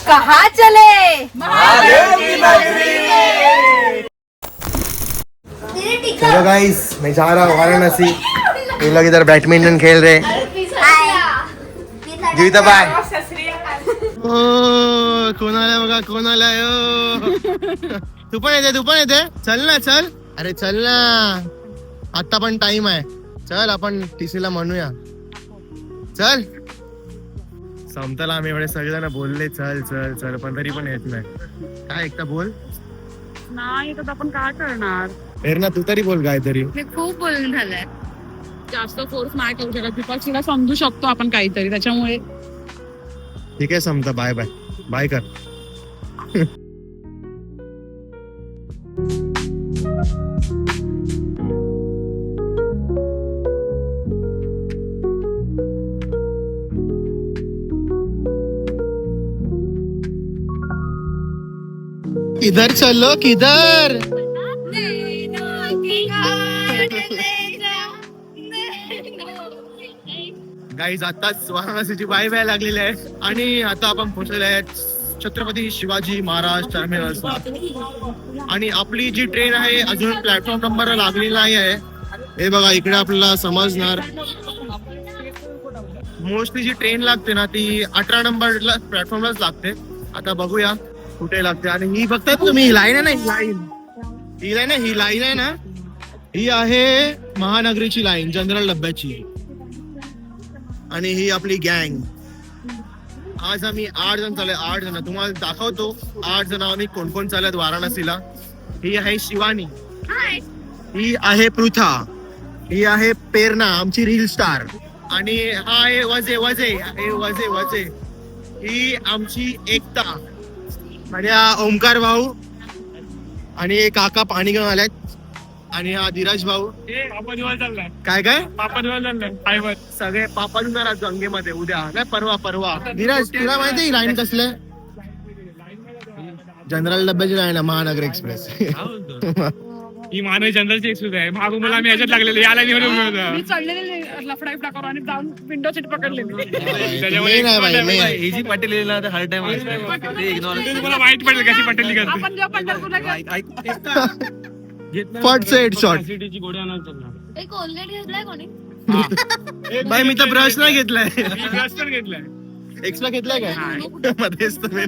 कहाँ चले महादेव की नगरी में। चलो गाइस, मैं जा रहा हूँ वाराणसी। ये लोग इधर बैडमिंटन खेल रहे। जीविता बाय। कोण आलाय बघा, कोण आलाय. तू पण येते चल ना, चल. अरे चल ना, आता पण टाइम आहे. चल आपण टीसीला म्हणूया. चल. समताला आम्ही एवढे सगळेजण बोलले चल चल चल, पण तरी पण येत नाही. काय एकटा बोल नाही तर आपण काय करणार. ना तू तरी बोल काहीतरी. मी खूप बोलून झालंय. जास्त फोर्स नाही करू शकत. दीपाक्षीला समजू शकतो आपण काहीतरी, त्याच्यामुळे ठीक आहे समता, बाय बाय बाय कर. किधर चलो किधर. गाईज आताच वाराणसीची बाय बाय लागलेली आहे आणि आता आपण पोहोचलेले आहेत छत्रपती शिवाजी महाराज टर्मिनस. आणि आपली जी ट्रेन आहे अजून प्लॅटफॉर्म नंबर लागलेला नाही आहे. हे बघा इकडे आपल्याला समजणार. मोस्टली जी ट्रेन लागते ना ती 18 नंबरला प्लॅटफॉर्मलाच लागते. आता बघूया कुठे लागते. आणि ही बघताय तुम्ही, ही लाईन आहे ना, ही लाईन आहे ना, ही आहे महानगरीची लाईन, जनरल डब्याची. आणि ही आपली गँग. आज आम्ही 8 जण चालले. 8 जण तुम्हाला दाखवतो. 8 जण आम्ही कोण कोण चालत वाराणसीला. ही आहे शिवानी, ही आहे पृथा, ही आहे प्रेरणा आमची रील स्टार, आणि हा आहे वजे. ही आमची एकता, आणि हा ओमकार भाऊ, आणि काका पाणी घेऊन आल्यात, आणि हा धीरज भाऊ. काय सगळे पापा देणार गंगेमध्ये उद्या काय परवा. धीरज तुला माहिती लाईन कसले? जनरल डब्याची लाईन आहे, महानगर एक्सप्रेस. ही मानवी जनरलची एक्सप्रेस आहे. मागून मला मी याच्यात लागलेली याला मी चढलेले लफडाई टाकावर आणि जाऊन विंडो सीट पकडलेली. ही जी पटेल ना हर टाइम मला माहित पडेल कशी पटेल करते. आपण जेव्हा पंढरपूरला फट से हेडशॉट. ची गोळी आणायला चालला. एक कोलगेट घेतलाय कोणी? बाई मी तर ब्रश नाही घेतलाय. ब्रश पण घेतलाय. एक्स्ट्रा घेतलाय काय मध्येच तुम्ही?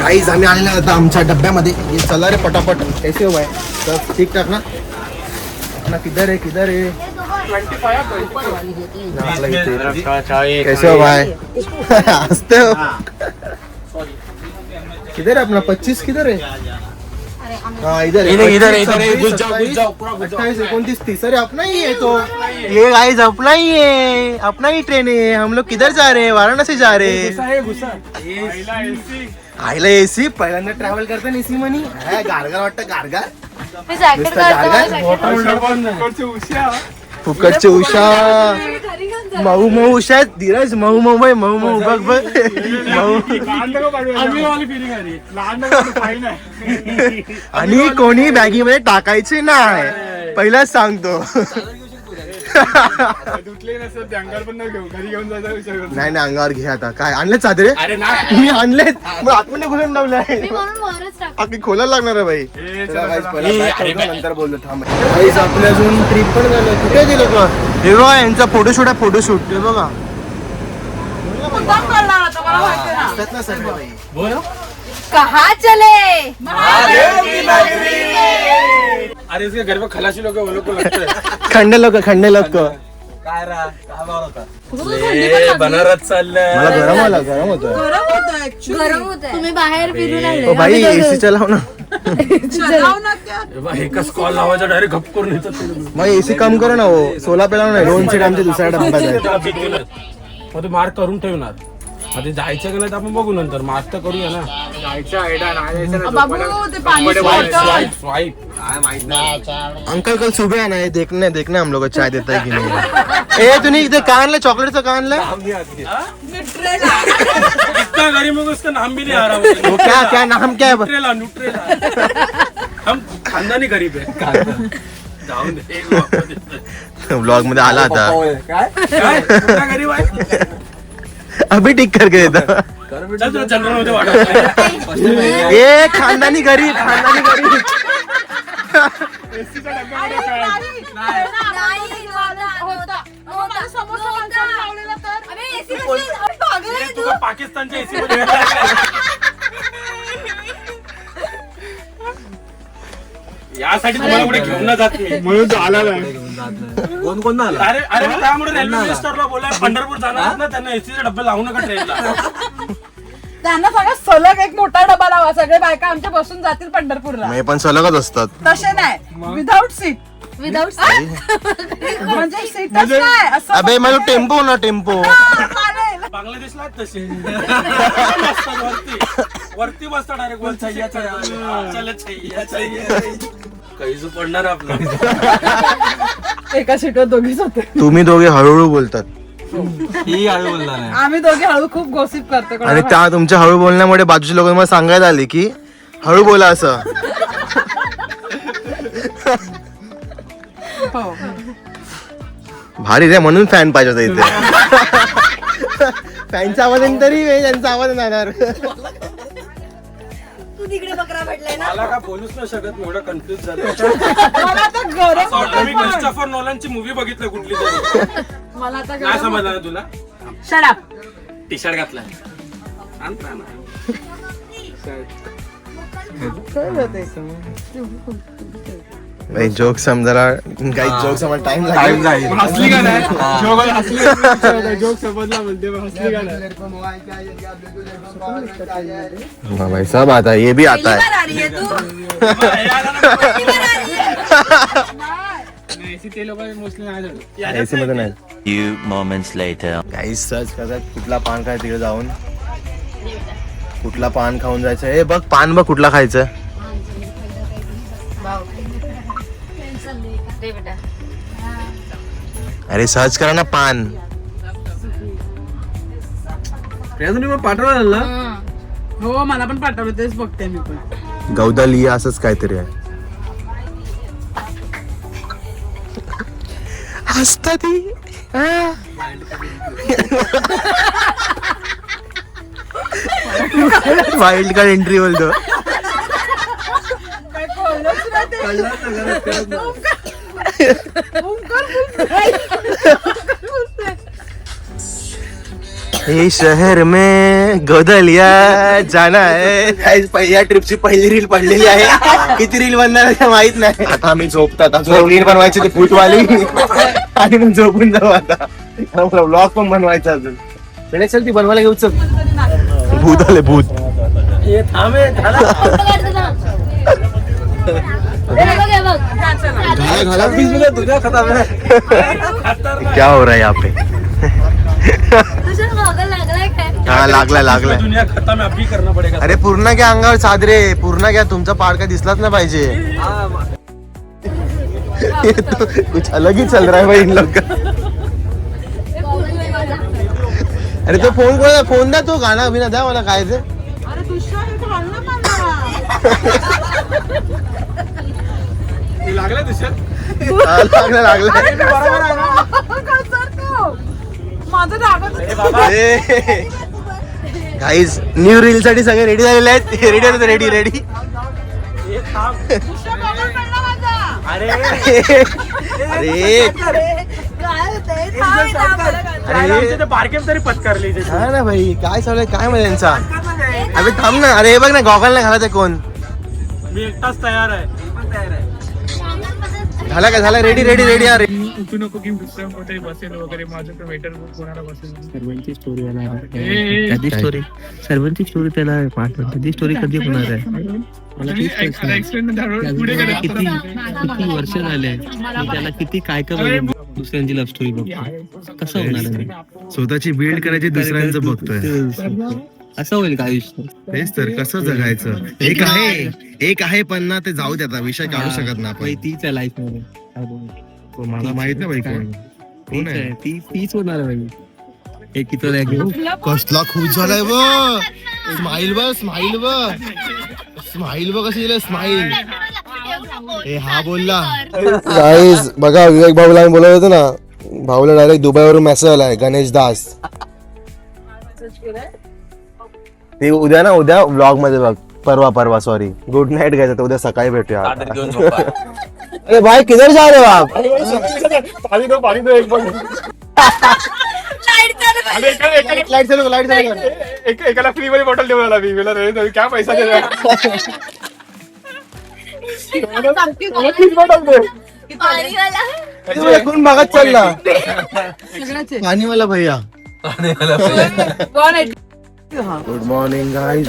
गाईज आम्ही आलेलो आता आमच्या डब्यामध्ये. ये चला रे पटापट. कैसे हो भाई? सब ठीक ठाक ना? अपना किधर है कैसे हो भाई? हंसते हो. किधर है अपना 25? किधर है? हाँ इधर है. 28 29 30. अरे अपना ही है तो. ये गाइस अपना ही है, अपना ही ट्रेन है. हम लोग किधर जा रहे हैं? वाराणसी जा रहे हैं. आईला एसी पहिल्यांदा ट्रॅव्हल करताना एसी म्हणी गारगार वाटतं. गारगार फुकटचे उषा मऊ मऊ उषा आहेत. धीरज मऊ मऊ बाई मऊ मऊ बघ बघ मऊ. आणि कोणी बॅगी मध्ये टाकायचे नाही, पहिलाच सांगतो. नाही अंगावर घे. आता काय आणलेत चादरे? मी आणलेत, आतमध्ये घुसून लावलंय. खोलायला लागणार आहे बाई. नंतर बोललो थांब. आपल्या अजून ट्रिप पण झालं. कुठे गेलो का? हे बघा यांचा फोटोशूट आहे. फोटोशूट हे बघा. कहाँ चले महादेव की नगरी में। अरे इसके घर में खलासी लोग हैं, वो लोग को लगता है खंडे लोक काय बनारस चाललंय. मला गरम होत. गरम होत. तुम्ही बाहेर फिरून आले. ओ भाई एसी चलाव ना. एकच कॉल लावायचा डायरेक्ट गप करून येतात. मग एसी कम करो ना. हो 16 पेला नाही. 2 सीट आमच्या दुसऱ्या डब्यात आहे. मग तू मार्क करून ठेवणार. आता जायचं गेलं तर आपण बघू नंतर, मग आज तर करूया ना. बाबू ते पाणी स्वाईप स्वाईप. अंकल कल सुबह आना है, देखना हम लोग को चाय देता है कि नहीं. ए तूने इधर कहाँ आणलं, चॉकलेटचं कहाँ आणलं? इतना गरीब है उसका नाम भी नहीं आ रहा मुझे. वो क्या नाम क्या है? न्यूट्रेला न्यूट्रेला. हम खानदानी गरीब है. जाऊन दे, एक ब्लॉग मध्ये आला आता, काय कुठला गरीब आहे. अभी ठीक करके देता. चल तुला जनरल मध्ये वाटत. ए खानदानी गरीब. तुला पाकिस्तानच्या एसी मध्ये यासाठी तुम्हाला कुठे घेऊन न जात मी, म्हणून तो आला नाही. कोण आला? अरे अरे मी त्यामुळे रेल्वे मिनिस्टरला बोलाय पंढरपूर जाणार ना, त्यांना एसीचे डब्बे लावू नका ट्रेनला. त्यांना सांगा सलग एक मोठा डबा लावा, सगळे बायका आमच्या बसून जातील पंढरपूरला. मी पण सलगच असतात. तसे नाही, विदाऊट सीट. विदाऊट म्हणजे सीटच नाही असं. अबे माझं टेम्पो ना टेम्पो. चालेल. बांगलादेशला आहेत तसे. बसतात वरती बसतात डायरेक्ट वर. छैया कैसू पडणार आपलं. एका सीटवर दोघीच होते. तुम्ही दोघे हळूहळू बोलतात ही आळू बोलणार नाही. आम्ही दोघे हळू खूप गॉसिप करतो. आणि त्या तुमच्या हळू बोलण्यामुळे बाजूच्या लोक मला सांगायला आले की हळू बोला असं. भारी रे, म्हणून फॅन पाहिजे होता इथे. फॅनचा आवाज येईल तरी त्यांचा आवाज येणार. तू तिकडे बकरा भेटलाय ना. मला का बोलूच नाही शकत, मी एवढं कन्फ्युज झालं. मला आता गरम असं वाटलं मी क्रिस्टोफर नोलनची मूवी बघितलं कुठली तरी. मला आता काय समजलं ना तुला? Shut up. टी शर्ट घातलाय. आणता ना. जोक समजायला काही जोक समजायला टाइम लागेल. हसली का नाही? जोगाला हसली. जोक समजला म्हणते, हसली का नाही? हाँ भाई सब आता है, ये भी आता है. आ रही है तू. ते लोक मोस्टली नाही झालं. AC मध्ये नाही. Few moments later. काही सर्च करतात कुठला पान काय तिकडे जाऊन, कुठला पान खाऊन जायचं. हे बघ पान बघ कुठला खायचं. अरे सर्च करा ना पान. पाठवलं ना. हो मला पण पाठवलं, तेच बघते मी पण. गौदली असंच काहीतरी आहे. हसता ती. वाईल्ड कार्ड एंट्री बोलतो. हे शहर में गौदलिया जाना है. या ट्रिपची पहिली रील पडलेली आहे. किती रील बनणार आहे माहित नाही. आता आम्ही झोपतात, अजून रील बनवायची ती फूटवाली आणि मग झोपून जाऊ. आता ब्लॉग पण बनवायचा अजून. चल ती बनवायला घेऊ. चल भूत आले भूत. क्या हो रहा है यहाँ पे? तुझ्या गॉगल लागलाय काय? हाँ लागलाय. दुनिया खत्म है, अभी करना पड़ेगा. अरे पूर्ण क्या अंगावर सादरे, पूर्ण क्या तुमचा पाड काय दिसलाच ना पाहिजे. ये तो कुछ अलग ही चल रहा है भाई इन लोग का. अरे तो फोन कोणा, फोन द्या तो गाणं अभिनय द्या मला काय ते. अरे दुसरा घाल ना मला. लागला दुसऱ्या. लागलं. माझं लागत. गाईज न्यू रील साठी सगळे रेडी झालेले आहेत. रेडी. अरे अरे बारकेम तरी पत्कारली. हा ना भाई, काय चालू आहे काय माहिती त्यांचा. अबे थांब ना. अरे हे बघ ना, गॉगल नाही घालायचं कोण. मी एकटाच तयार आहे. झाला का? झाला रेडी यार. उठू नको की दुसऱ्या कुठे बसेल वगैरे. माझं तर वेटर कोणाला बसेल. सर्वांची स्टोरी कधी सर्वांची स्टोरी त्याला पाठवते. ती स्टोरी कधी होणार आहे? मला तीच प्रश्न आहे. किती वर्ष झाले त्याला किती काय दुसऱ्यांची लव्ह स्टोरी बघतो कसं होणार आहे? स्वतःची बिल्ड करायची दुसऱ्यांचं बघतोय. असं होईल का आयुष्य? तेच तर कसं जगायचं. एक आहे पण ना ते जाऊ दे आता विषय काढू शकत ना आपण. तीच आहे लाईफ मध्ये. तो मला माहित नाही बाई कोण आहे. तीच होणार आहे बाई. एक इथं कसला खुश झालाय बघ. स्माइल बघ स्माइल बघ कशी स्माइल. ए हा बोलला. गाईज बघा विवेक भाऊला आम्ही बोलत होतो ना, भाऊला डायरेक्ट दुबईवरून मेसेज आलाय गणेश दास. ते उद्या व्लॉग मध्ये बघ. परवा सॉरी गुड नाईट घ्यायचं तर उद्या सकाळी भेटूया. अरे भाई किधर जा रहे हो आप? पानी दो एक बार. लाईट चालू एकाला फ्री मध्ये बॉटल देऊ मला मी मला रे क्या पैसा दे कोण भागात चालला? पाणीवाला भैया. Good morning guys.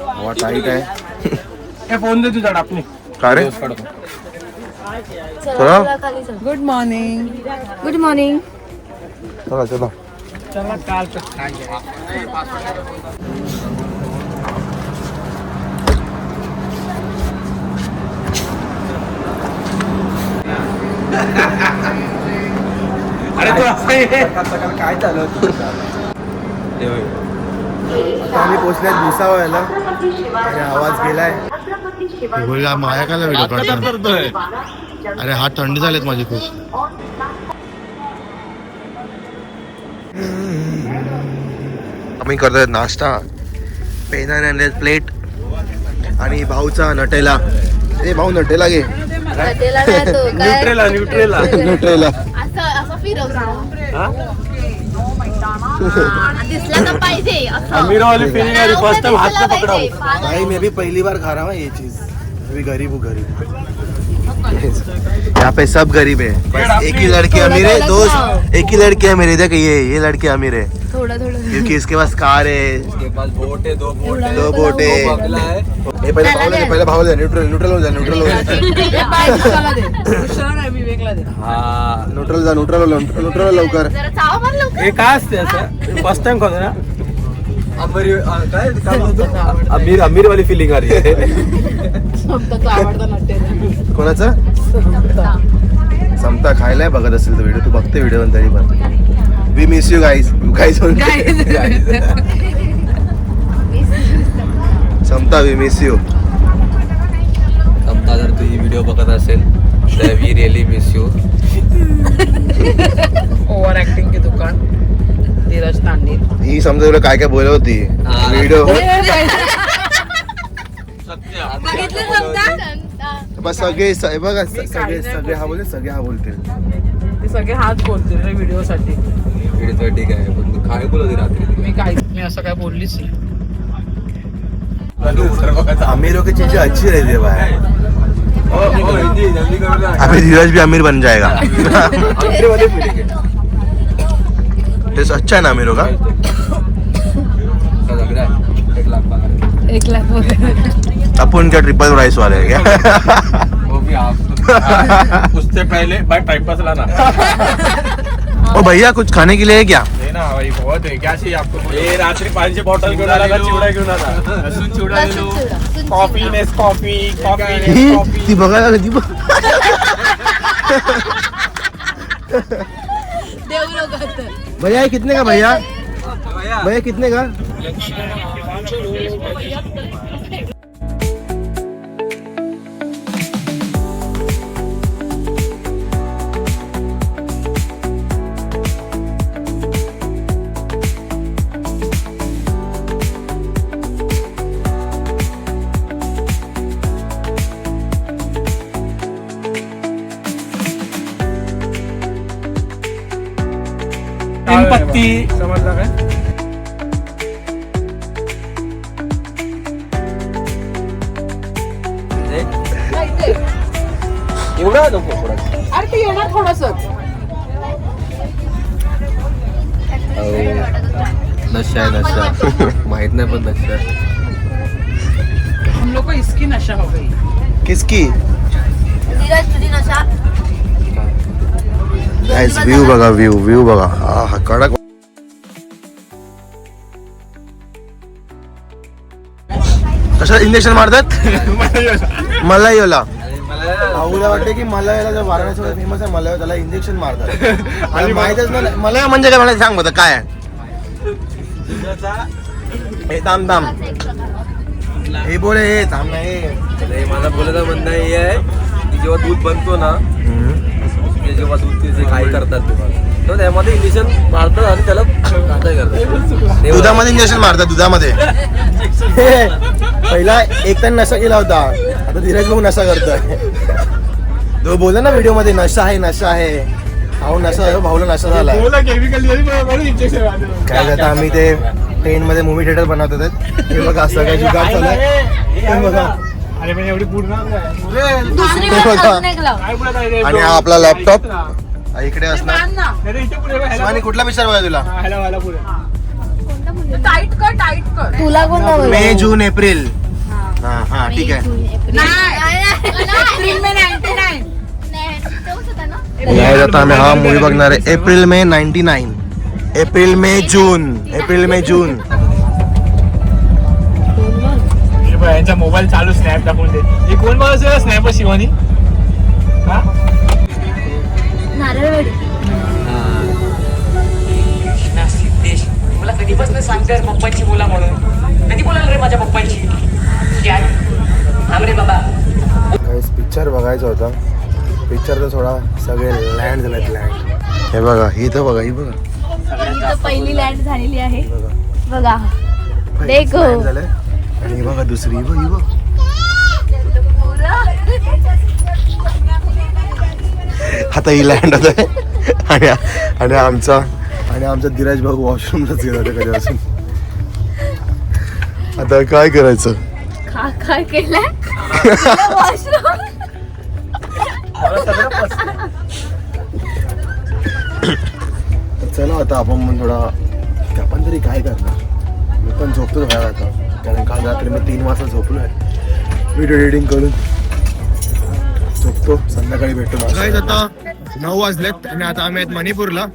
हवा टाईट आहे. फोन दे तुझा आपने का रे? Good morning. Good morning. चला अरे तू असं आहे. काय चालू आम्ही पोचल्यात भुसावळला आणि आवाज गेलाय. बोलला माया का व्हिडिओ काढतो. अरे हात थंड झालेत माझे खूप. आम्ही करतोय नाश्ता. पेनाने आणले प्लेट आणि भाऊचा नटेला. ए भाऊ नटेला घे. न्यूट्रेला नटेला असं फिरवतो दिसला तर पाहिजे. अमीर वाली फीलिंग आ रही फर्स्ट टाइम हाथ में पकड़ा हूं. भाई मैं भी पहली बार खा रहा हूँ ये चीज. अभी गरीब हूँ गरीब. यहाँ पे सब गरीब है. बस एक ही लड़की अमीर है. दोस्त एक ही लड़की है मेरी. देख ये लड़की अमीर है थोड़ा क्योंकि इसके पास कार है. इसके पास बोट है. दो बोट है. बंगला है. ये पहले भाव ले. न्यूट्रल हो जा. हाँ न्यूट्रल लवकर. जरा चावा मार लवकर. हे काय असते असं फर्स्ट टाइम खातो ना. अमीर वाली फीलिंग आ रही है. कोणाचं समता खायलाय बघत असेल तर व्हिडिओ. तू बघते व्हिडिओ तरी पण. We miss you guys. Samata we miss you. समजा जर तू ही व्हिडिओ बघत असेल तर we really miss you. Over acting की दुकान. धीरज तांडे. ही समजा तुला काय काय बोलत होती व्हिडिओ. बघितलं समजा. बस सगळे बघा सगळे हा बोलते. सगळे हा बोलतील. ते सगळे हात बोलतील रे व्हिडिओ साठी. व्हिडिओ ठीक आहे पण तू काय बोलत होती रात्री? मी असं काय बोललीच नाही. अमीरों की चीजें अच्छी रहती है भाई. अभी धीरज भी अमीर बन जाएगा. टेस्ट अच्छा है ना अमीरों का. 1 लाख अपन क्या ट्रिपल राइस वाले है क्या? वो भी आप उससे पहले भाई टाइम पास लाना. ओ भैया कुछ खाने के लिए है क्या? ना भाई बहुत है. क्या चाहिए आपको? ये रात्रि पानी बॉटल घेऊन आला का चिवडा घेऊन आला. लसूण चिवडा ले लो. कॉफी नेस कॉफी. ती बघायला ती बघ. देऊ नको. भैया ये कितने का भैया? भैया कितने का? तीन पत्ती समजला काय? एवढा नको थोडा. अरे ते येणार थोडंसंच. नशा आहे नशा. माहित नाही पण नशा. हम लोग को इसकी नशा हो गई. किसकी? धीरज तुझी नशा. गाइस व्ह्यू बघा, व्ह्यू बघा. हा कडक. कशा इंजेक्शन मारतात मला येला भाऊला वाटते की मला याला जर वाराणसी फेमस आहे मला त्याला इंजेक्शन मारतात आणि माहितच नाही मला म्हणजे काय मला सांग बघ काय आहे. हे थांब हे बोले हे थांब नाही. माझा बोलायचं म्हणणं हे आहे की जेव्हा दूध बनतो ना जेव्हा दूध ते काही करतात तर त्यामध्ये इंजेक्शन मारतात आणि त्याला काय करतात दुधामध्ये इंजेक्शन मारतात दुधामध्ये. पहिला एक तर नशा केला होता आता धीरज भाऊ नशा करतोय. तो बोलला ना व्हिडिओ मध्ये नशा आहे भाऊ नशा भाऊला नशा झाला काय करता आम्ही ते ट्रेन मध्ये मूवी थिएटर बनवत होते ते बघा असं काय जुगाड चालू बघा. आणि हा आपला लॅपटॉप इकडे असणार. आणि कुठला पिक्चर बघाय तुला टाईट कर तुला कोणता मे जून एप्रिल. हा ठीक आहे. April May 99. नाही आता आम्ही हा मूवी बघणार आहे एप्रिल मे 99. एप्रिल मे जून यांचा मोबाईल चालू स्नॅप टाकून दे. हे कोण बघायचं स्नॅप शिवानी नारळवाडी. सिद्धेश मला कधीपासून सांगतोय पप्पांची बोला म्हणून. कधी बोलाल रे माझ्या पप्पांची. थांब रे बाबा. पिक्चर बघायचा होता. पिक्चर तर थोडा सगळे लँड झालेत लँड. हे बघा ही तर बघा ही बघा पहिली लँड झालेली आहे बघा. पहिलीच land झालंय. आणि ही बघा दुसरी ही बघ आता ही लँड होत आणि आमचा धीरज भाऊ वॉशरूमलाच गेला होता कधीपासून. आता काय करायचं काय केलंय चला आता आपण पण थोडा आपण तरी काय करणार. मी पण झोपतो बाहेर आता कारण काल रात्री मी 3 वाजता झोपलोय. व्हिडिओ एडिटिंग करून झोपतो. संध्याकाळी भेटतो. गाईज आता 9 वाजलेत आणि आता आम्ही आहेत मणिपूरला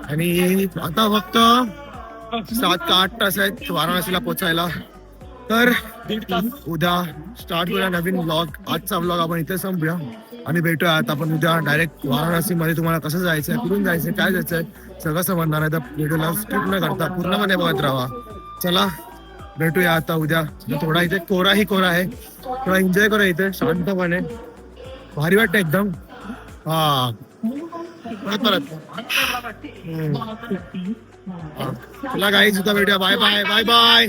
आणि आता फक्त 7 का 8 तास आहेत वाराणसीला पोचायला. तर उद्या स्टार्ट करूया नवीन व्लॉग. आजचा व्लॉग आपण इथे संपूया आणि भेटूया आता आपण उद्या डायरेक्ट वाराणसी मध्ये. तुम्हाला कसं जायचंय कुठून जायचंय काय जायचंय सगळं समजणार आहे. तर व्हिडिओला स्किप न करता पूर्णपणे बघत राहा. चला भेटूया आता उद्या. थोडा इथे कोरा आहे थोडा एन्जॉय करूया इथे शांतपणे. भारी वाटतं एकदम. हा परत चला गाईज उद्या भेटूया. Bye bye.